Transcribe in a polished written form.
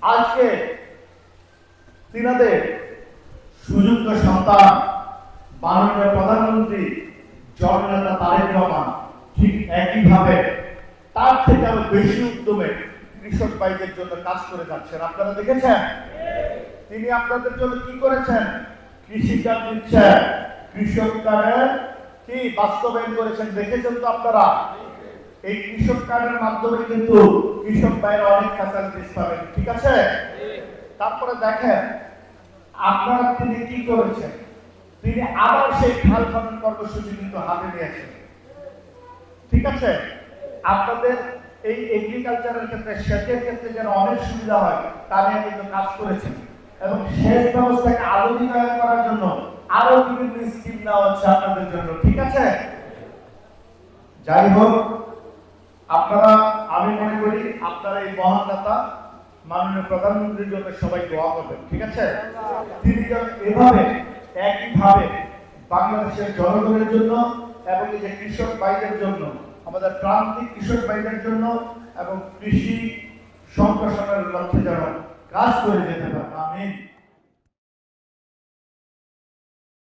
আজকে তিনাদের সুযোগ্য সন্তান মাননীয় প্রধানমন্ত্রী জননেতা তারেক রহমান ঠিক একইভাবে তার থেকে আরো বেশি উদ্যমে কৃষক ভাইদের জন্য কাজ করে যাচ্ছেন। আপনারা দেখেছেন তিনি আপনাদের জন্য কি করেছেন? কৃষি কার্ড দিচ্ছেন, কৃষক কার্ডের কি বাস্তবায়ন করেছেন দেখেছেন তো আপনারা। এই কৃষক কার্ডের মাধ্যমে কিন্তু কৃষক ভাইয়ের অনেক ফ্যাসিলিটিস পাবেন, ঠিক আছে? তারপরে দেখেন আপনারা তিনি কি করেছেন, তিনি আবার সেই খাল খনন কর্মসূচি কিন্তু হাতে নিয়েছেন, ঠিক আছে? আপনাদের এই এগ্রিকালচারের ক্ষেত্রে সেচের ক্ষেত্রে যেন অনেক সুবিধা হয় তা নিয়ে কিন্তু কাজ করেছেন এবং সেচ ব্যবস্থাকে আধুনিকায়ন করার জন্য আরো বিভিন্ন স্কিম নেওয়া হচ্ছে আপনাদের জন্য, ঠিক আছে? যাই হোক আপনারা, আমি মনে করি আপনারা এই মহান নেতা মাননীয় প্রধানমন্ত্রীর জন্য সবাই দোয়া করবেন, ঠিক আছে? তিনি যেন এভাবে একইভাবে বাংলাদেশের জনগণের জন্য এবং এই যে কৃষক ভাইদের জন্য, আমাদের প্রান্তিক কৃষক ভাইদের জন্য এবং কৃষি সম্প্রসারণের লক্ষ্যে যেন কাজ করে যেতে পারে। আমিন।